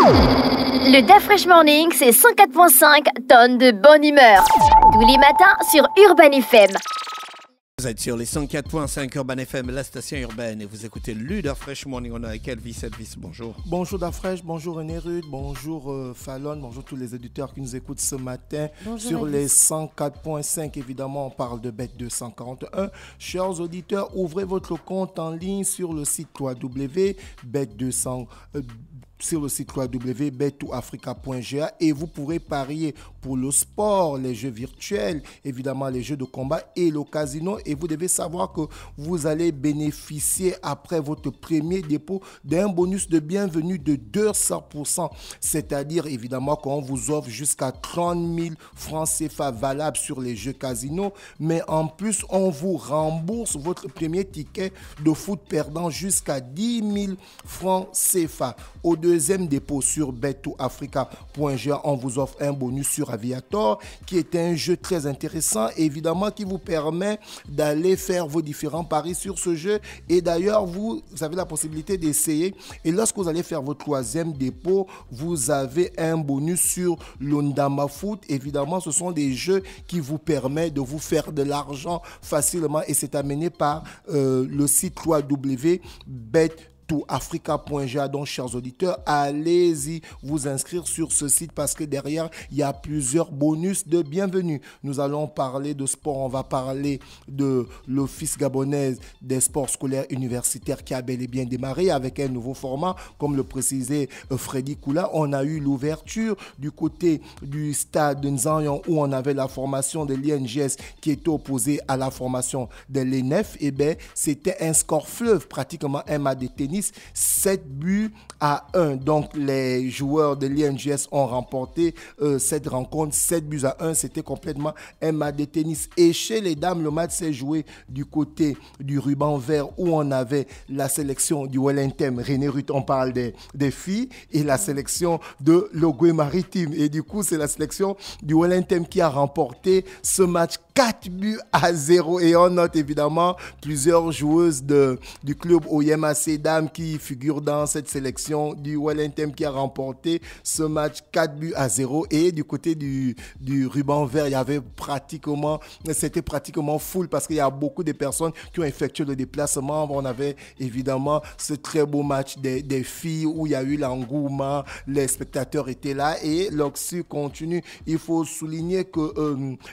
Le DAF Fresh Morning, c'est 104.5 tonnes de bonne humeur. Tous les matins sur Urban FM. Vous êtes sur les 104.5 Urban FM, la station urbaine, et vous écoutez le DAF Fresh Morning. On est avec Elvis. Elvis, bonjour. Bonjour DAF Fresh, bonjour René Rude, bonjour Fallon, bonjour tous les éditeurs qui nous écoutent ce matin. Bonjour sur Elvis. Les 104.5, évidemment, on parle de Bet 241. Chers auditeurs, ouvrez votre compte en ligne sur le site www.bet200. Sur le site www.bet2africa.ga et vous pourrez parier pour le sport, les jeux virtuels, évidemment les jeux de combat et le casino. Et vous devez savoir que vous allez bénéficier après votre premier dépôt d'un bonus de bienvenue de 200%. C'est-à-dire évidemment qu'on vous offre jusqu'à 30 000 francs CFA valables sur les jeux casino. Mais en plus, on vous rembourse votre premier ticket de foot perdant jusqu'à 10 000 francs CFA. Au deuxième dépôt sur bet2africa.ga, on vous offre un bonus sur Aviator qui est un jeu très intéressant, évidemment, qui vous permet d'aller faire vos différents paris sur ce jeu. Et d'ailleurs, vous avez la possibilité d'essayer. Et lorsque vous allez faire votre troisième dépôt, vous avez un bonus sur l'Ondama Foot. Évidemment, ce sont des jeux qui vous permettent de vous faire de l'argent facilement et c'est amené par le site www.bet2africa.ga. Donc, chers auditeurs, allez-y vous inscrire sur ce site parce que derrière, il y a plusieurs bonus de bienvenue. Nous allons parler de sport. On va parler de l'Office gabonais des sports scolaires universitaires qui a bel et bien démarré avec un nouveau format. Comme le précisait Freddy Koula, on a eu l'ouverture du côté du stade de Nzanyon où on avait la formation de l'INGS qui était opposée à la formation de l'ENEF. Et bien, c'était un score fleuve, pratiquement un match de tennis, 7-1. Donc, les joueurs de l'INGS ont remporté cette rencontre, 7-1. C'était complètement un match de tennis. Et chez les dames, le match s'est joué du côté du ruban vert où on avait la sélection du Wellington. René Ruth, on parle des filles, et la sélection de l'Ogoué Maritime. Et du coup, c'est la sélection du Wellington qui a remporté ce match 4-0. Et on note évidemment plusieurs joueuses du club OYMAC Dames qui figurent dans cette sélection du Wellington qui a remporté ce match 4-0. Et du côté du ruban vert, il y avait c'était pratiquement full parce qu'il y a beaucoup de personnes qui ont effectué le déplacement. On avait évidemment ce très beau match des filles où il y a eu l'engouement, les spectateurs étaient là et l'Oxy continue. Il faut souligner que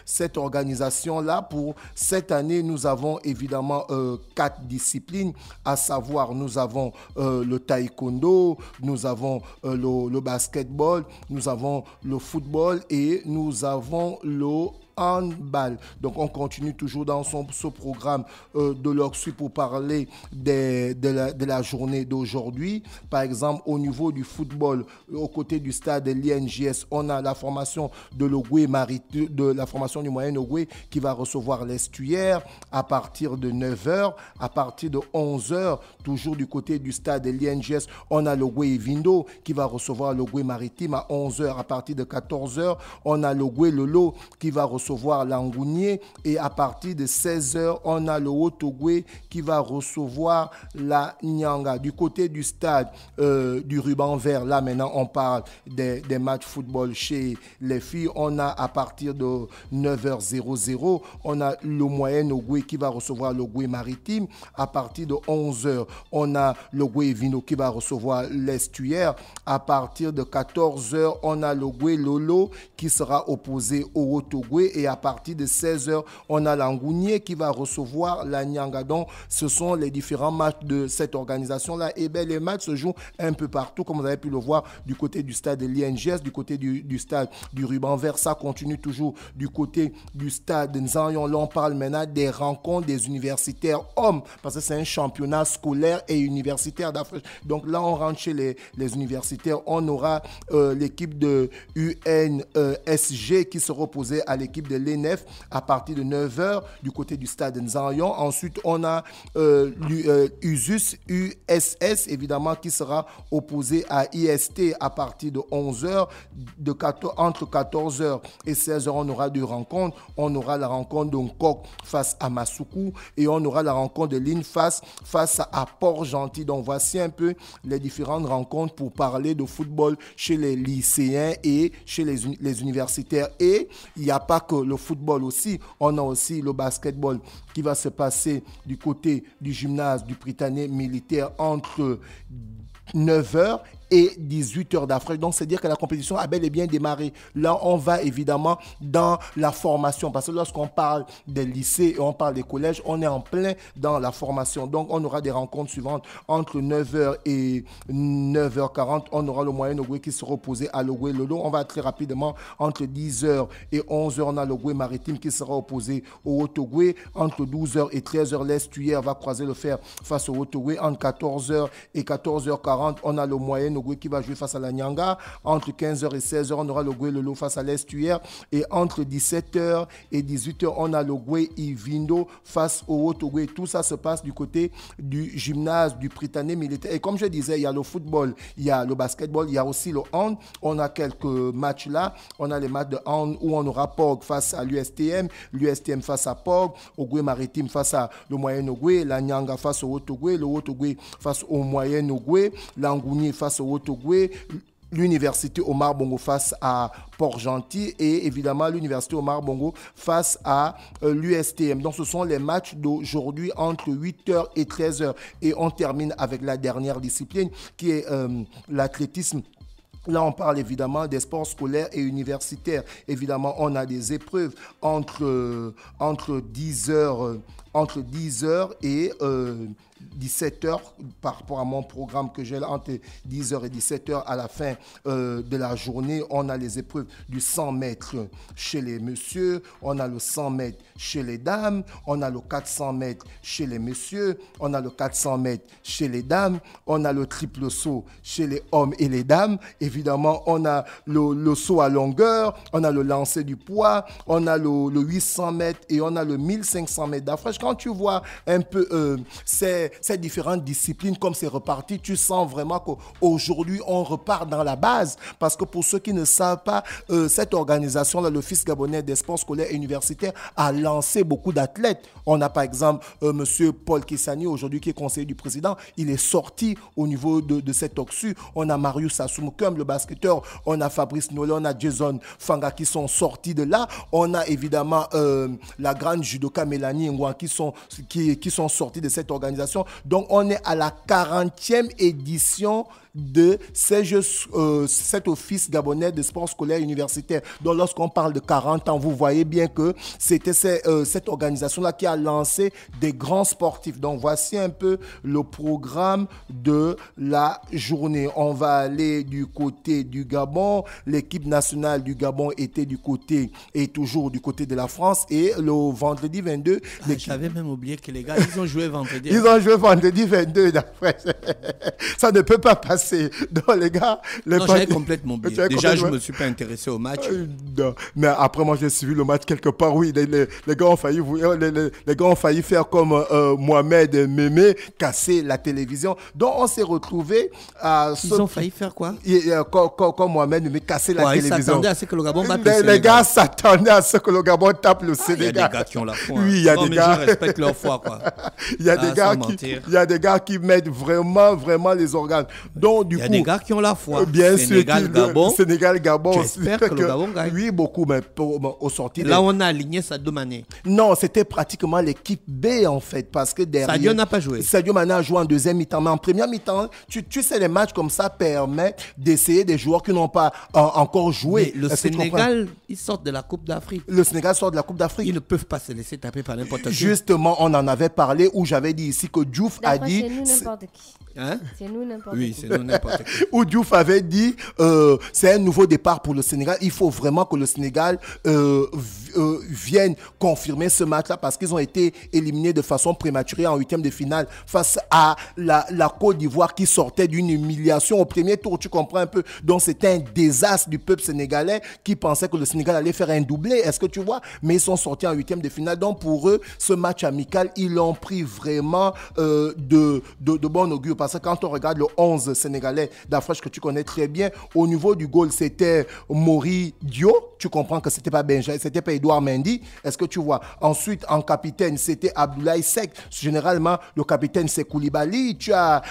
cette organisation-là, pour cette année, nous avons évidemment 4 disciplines, à savoir nous avons le taekwondo, nous avons le basketball, nous avons le football et nous avons le handball. Donc on continue toujours dans ce programme de l'Oxy pour parler de la journée d'aujourd'hui. Par exemple, au niveau du football, aux côtés du stade de l'INGS, on a la formation de l'Ogoué Maritime, de la formation du Moyen Ogoué qui va recevoir l'Estuaire à partir de 9h. À partir de 11h, toujours du côté du stade de l'INGS, on a l'Ogoué Vindo qui va recevoir l'Ogoué Maritime à 11h. À partir de 14h, on a l'Ogoué Lolo qui va recevoir l'Angounier et à partir de 16h, on a le Haut-Ogoué qui va recevoir la Nyanga. Du côté du stade du ruban vert, là maintenant on parle des matchs football chez les filles. On a à partir de 9h00, on a le Moyen Ogoué qui va recevoir l'Ogoué Maritime. À partir de 11h, on a l'Ogoué Vino qui va recevoir l'Estuaire. À partir de 14h, on a l'Ogoué Lolo qui sera opposé au Haut-Ogoué. Et à partir de 16h, on a l'Angounier qui va recevoir la Nyanga. Donc, ce sont les différents matchs de cette organisation-là. Et bien, les matchs se jouent un peu partout, comme vous avez pu le voir, du côté du stade de l'INGS, du côté du stade du ruban vert. Ça continue toujours du côté du stade de Nzanyon. Là, on parle maintenant des rencontres des universitaires hommes, parce que c'est un championnat scolaire et universitaire d'Afrique. Donc là, on rentre chez les universitaires. On aura l'équipe de UNSG qui sera opposée à l'équipe l'équipe de l'ENEF à partir de 9h du côté du stade Nzayon. Ensuite, on a USS, évidemment, qui sera opposé à IST à partir de 11h. Entre 14h et 16h, on aura deux rencontres. On aura la rencontre de Nkok face à Masuku et on aura la rencontre de Line face à Port-Gentil. Donc, voici un peu les différentes rencontres pour parler de football chez les lycéens et chez les universitaires. Et il n'y a pas que le football aussi. On a aussi le basketball qui va se passer du côté du gymnase du Prytanée militaire entre 9h et 18h d'Afrique. Donc, c'est-à-dire que la compétition a bel et bien démarré. Là, on va évidemment dans la formation. Parce que lorsqu'on parle des lycées et on parle des collèges, on est en plein dans la formation. Donc, on aura des rencontres suivantes entre 9h et 9h40. On aura le Moyen Ogoué qui sera opposé à l'Ogoué Lolo. On va très rapidement entre 10h et 11h. On a l'Ogoué Maritime qui sera opposé au Haut-Ogoué. Entre 12h et 13h, l'Estuaire va croiser le fer face au Haut-Ogoué. Entre 14h et 14h40, on a le Moyen Ogoué qui va jouer face à la Nyanga. Entre 15h et 16h, on aura l'Ogoué Lolo face à l'Estuaire. Et entre 17h et 18h, on a l'Ogoué Ivindo face au Haut-Ogoué. Tout ça se passe du côté du gymnase du Prytanée militaire. Et comme je disais, il y a le football, il y a le basketball, il y a aussi le hand. On a quelques matchs là. On a les matchs de hand où on aura POG face à l'USTM, l'USTM face à POG, Ogoué Maritime face à le Moyen Ogoué, la Nyanga face au Haut-Ogoué, le Haut-Ogoué face au Moyen Ogoué, l'Angouni face au Haut-Ogoué, l'université Omar Bongo face à Port-Gentil et évidemment l'université Omar Bongo face à l'USTM. Donc ce sont les matchs d'aujourd'hui entre 8h et 13h. Et on termine avec la dernière discipline qui est l'athlétisme. Là, on parle évidemment des sports scolaires et universitaires. Évidemment, on a des épreuves entre 10h et 17h par rapport à mon programme que j'ai là, entre 10h et 17h à la fin de la journée. On a les épreuves du 100 mètres chez les messieurs, on a le 100 mètres chez les dames, on a le 400 mètres chez les messieurs, on a le 400 mètres chez les dames, on a le triple saut chez les hommes et les dames. Évidemment, on a le saut à longueur, on a le lancer du poids, on a le 800 mètres et on a le 1500 mètres d'afraîche. Quand tu vois un peu ces différentes disciplines, comme c'est reparti, tu sens vraiment qu'aujourd'hui, on repart dans la base. Parce que pour ceux qui ne savent pas, cette organisation-là, l'Office gabonais des sports scolaires et universitaires, a lancé beaucoup d'athlètes. On a par exemple M. Paul Kissani, aujourd'hui qui est conseiller du président. Il est sorti au niveau de cet OXU. On a Marius Asumukum, le basketteur. On a Fabrice Nolé, on a Jason Fanga qui sont sortis de là. On a évidemment la grande judoka Mélanie Ngouan qui sont sortis de cette organisation. Donc, on est à la 40e édition de cet office gabonais de sport scolaire et universitaire. Donc, lorsqu'on parle de 40 ans, vous voyez bien que c'était cette organisation-là qui a lancé des grands sportifs. Donc, voici un peu le programme de la journée. On va aller du côté du Gabon. L'équipe nationale du Gabon était toujours du côté de la France. Et le vendredi 22... J'avais même oublié que les gars, ils ont joué vendredi. Ils ont joué vendredi 22, d'après. Ça ne peut pas passer. Donc, les gars... j'avais complètement oublié. Déjà, je ne me suis pas intéressé au match. Non. Mais après, moi, j'ai suivi le match quelque part. Oui, les gars ont failli faire comme Mohamed Mémé, casser la télévision. Donc, on s'est retrouvés à... Ils ont failli faire quoi? Comme Mohamed Mémé, casser la télévision. Ils s'attendaient à ce que le Gabon batte le Sénégal. Les gars s'attendaient à ce que le Gabon tape le Sénégal. Il y a des gars qui ont la foi. Oui, il y a des gars... je respecte leur foi, quoi. Il y a des gars qui mettent vraiment les organes. Donc, du coup... Il y a des gars qui ont la foi. Bien Sénégal, sûr. Gabon. Sénégal, Gabon. J'espère que le Gabon gagne. Oui, beaucoup, mais au sorti... Là, on a aligné Sadio Mané. Non, c'était pratiquement l'équipe B, en fait, parce que derrière... Sadio n'a pas joué. Sadio Mané a joué en deuxième mi-temps, mais en première mi-temps, tu sais, les matchs comme ça permettent d'essayer des joueurs qui n'ont pas encore joué. Mais le Sénégal, ils sortent de la Coupe d'Afrique. Le Sénégal sort de la Coupe d'Afrique. Ils ne peuvent pas se laisser taper par n'importe qui. Justement, on en avait parlé, où j'avais dit ici que Diouf a dit... C'est nous n'importe qui. Hein? C'est nous n'importe qui. Oui, c'est nous n'importe qui. Où Diouf avait dit c'est un nouveau départ pour le Sénégal. Il faut vraiment que le Sénégal vienne confirmer ce match-là parce qu'ils ont été éliminés de façon prématurée en huitième de finale face à la Côte d'Ivoire qui sortait d'une humiliation au premier tour. Tu comprends un peu? Donc c'était un désastre du peuple sénégalais qui pensait que le Sénégal allait faire un doublé. Est-ce que tu vois? Mais ils sont sortis en huitième de finale. Donc pour eux, ce match amical, ils l'ont pris vraiment de bon augure parce que quand on regarde le 11 sénégalais d'Afrique que tu connais très bien, au niveau du goal, c'était Mori Dio. Tu comprends que c'était pas Benjamin, c'était pas Edouard Mendy. Est-ce que tu vois? Ensuite, en capitaine, c'était Abdoulaye Seck. Généralement, le capitaine, c'est Koulibaly. Tu as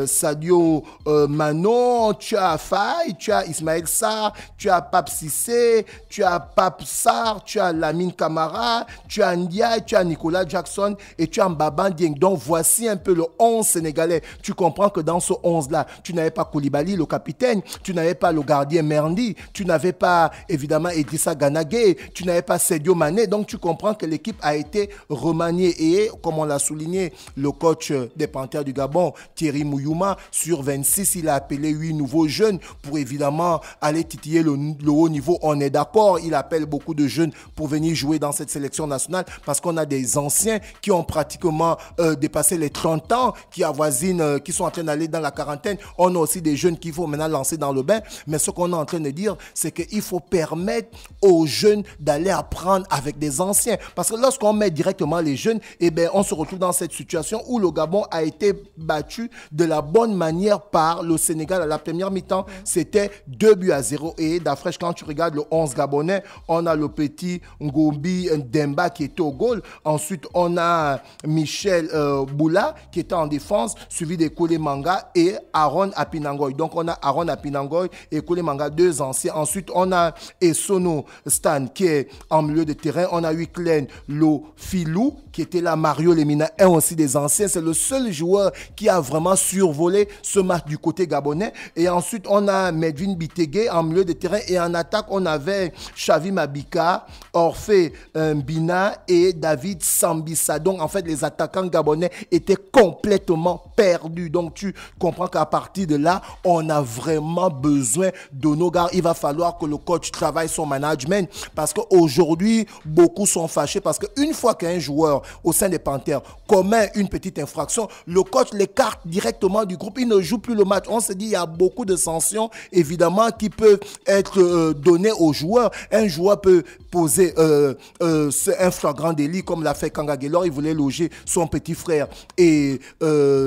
Sadio Manon, tu as Faye, tu as Ismaël Sarr, tu as Pape Cissé, tu as Pape Sarr, tu as Lamine Camara, tu as Ndiaye, tu as Nicolas Jackson et tu as Mbaba Dieng. Donc, voici un peu le 11 sénégalais. Tu comprends que dans ce 11-là, tu n'avais pas Koulibaly, le capitaine, tu n'avais pas le gardien Mendy, tu n'avais pas, évidemment, Idrissa Gana Gueye, tu n'avais pas Sadio Mané. Donc, tu comprends que l'équipe a été remaniée. Et, comme on l'a souligné, le coach des Panthères du Gabon, Thierry Mouyouma, sur 26, il a appelé 8 nouveaux jeunes pour, évidemment, aller titiller le haut niveau. On est d'accord, il appelle beaucoup de jeunes pour venir jouer dans cette sélection nationale parce qu'on a des anciens qui ont pratiquement dépassé les 30 ans, qui avoisinent, qui sont en train d'aller dans la quarantaine. On a aussi des jeunes qu'il faut maintenant lancer dans le bain. Mais ce qu'on est en train de dire, c'est qu'il faut permettre aux jeunes d'aller apprendre avec des anciens. Parce que lorsqu'on met directement les jeunes, eh bien, on se retrouve dans cette situation où le Gabon a été battu de la bonne manière par le Sénégal. À la première mi-temps, c'était 2-0. Et d'après, quand tu regardes le 11 gabonais, on a le petit Ngombi Demba qui était au goal. Ensuite, on a Michel Boula qui était en défense, suivi de Kole Manga et Aaron Apinangoy. Donc, on a Aaron Apinangoy et Kole Manga, deux anciens. Ensuite, on a Essono Stan qui est en milieu de terrain. On a Wiklen Lofilou qui était là, Mario Lemina, un aussi des anciens. C'est le seul joueur qui a vraiment survolé ce match du côté gabonais. Et ensuite, on a Medvin Bitegue en milieu de terrain. Et en attaque, on avait Xavi Mabika, Orphée Mbina et David Sambissa. Donc, en fait, les attaquants gabonais étaient complètement perdus. Donc, tu comprends qu'à partir de là, on a vraiment besoin de nos gars. Il va falloir que le coach travaille son management parce qu'aujourd'hui, beaucoup sont fâchés parce qu'une fois qu'un joueur au sein des Panthères commet une petite infraction, le coach l'écarte directement du groupe. Il ne joue plus le match. On se dit il y a beaucoup de sanctions, évidemment, qui peuvent être données aux joueurs. Un joueur peut poser un flagrant délit comme l'a fait Kanga Guelor. Il voulait loger son petit frère et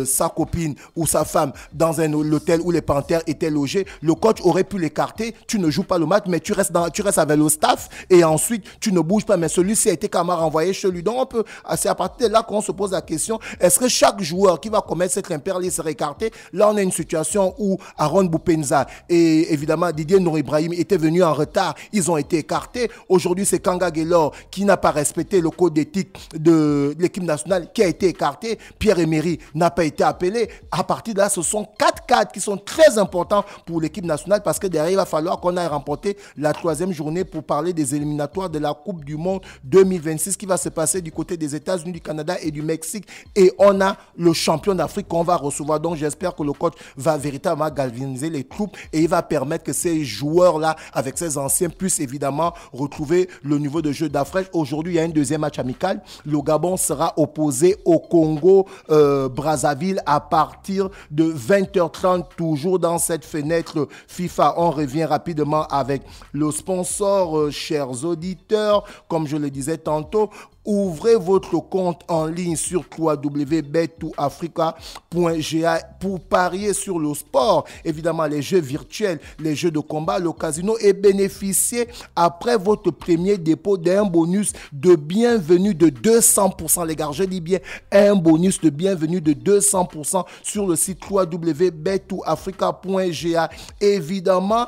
sa copine ou sa femme dans un hôtel où les Panthères étaient logés. Le coach aurait pu l'écarter. Tu ne joues pas le match, mais tu restes avec le staff et ensuite tu ne bouges pas. Mais celui-ci a été quand même renvoyé chez lui. Donc c'est à partir de là qu'on se pose la question, est-ce que chaque joueur qui va commettre cette impérialisme serait écarté? Là, on a une situation où Aaron Boupenza et évidemment Didier Nour Ibrahim étaient venus en retard. Ils ont été écartés. Aujourd'hui, c'est Kanga Guelor qui n'a pas respecté le code d'éthique de l'équipe nationale qui a été écarté. Pierre-Emery n'a pas été appelé. À partir de là, ce sont 4 cadres qui sont très importants pour l'équipe nationale parce que derrière, il va falloir qu'on aille remporter la 3e journée pour parler des éliminatoires de la Coupe du Monde 2026 qui va se passer du côté des États-Unis, du Canada et du Mexique. Et on a le champion d'Afrique qu'on va recevoir. Donc, j'espère que le coach va véritablement galvaniser les troupes et il va permettre que ces joueurs-là, avec ces anciens, puissent évidemment retrouver le niveau de jeu d'Afrique. Aujourd'hui, il y a un deuxième match amical. Le Gabon sera opposé au Congo Brazzaville à partir de 20h30, toujours dans cette fenêtre FIFA. On revient rapidement avec le sponsor, chers auditeurs. Comme je le disais tantôt, ouvrez votre compte en ligne sur www.bet2africa.ga pour parier sur le sport, évidemment les jeux virtuels, les jeux de combat, le casino et bénéficier après votre premier dépôt d'un bonus de bienvenue de 200%. Les gars, je dis bien un bonus de bienvenue de 200% sur le site www.bet2africa.ga. Évidemment,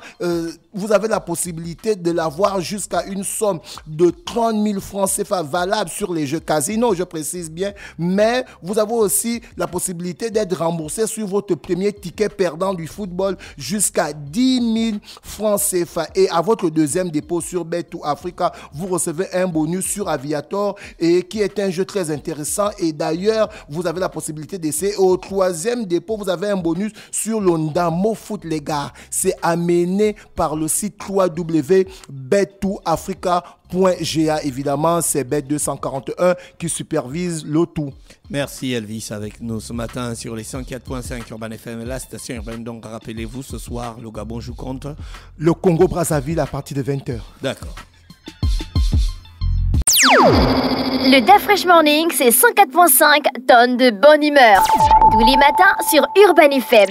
vous avez la possibilité de l'avoir jusqu'à une somme de 30 000 francs CFA valable sur les jeux casino, je précise bien. Mais vous avez aussi la possibilité d'être remboursé sur votre premier ticket perdant du football jusqu'à 10 000 francs CFA. Et à votre deuxième dépôt sur Bet2Africa, vous recevez un bonus sur Aviator et qui est un jeu très intéressant. Et d'ailleurs, vous avez la possibilité d'essayer. Au troisième dépôt, vous avez un bonus sur l'Ondamo Foot, les gars. C'est amené par le site www.bet2africa.ga. Évidemment, c'est Bet241 qui supervise le tout. Merci Elvis avec nous ce matin sur les 104.5 Urban FM, la station urbaine. Donc rappelez-vous, ce soir, le Gabon joue contre le Congo-Brazzaville à partir de 20h. D'accord. Le DAF Fresh Morning, c'est 104.5 tonnes de bonne humeur. Tous les matins sur Urban FM.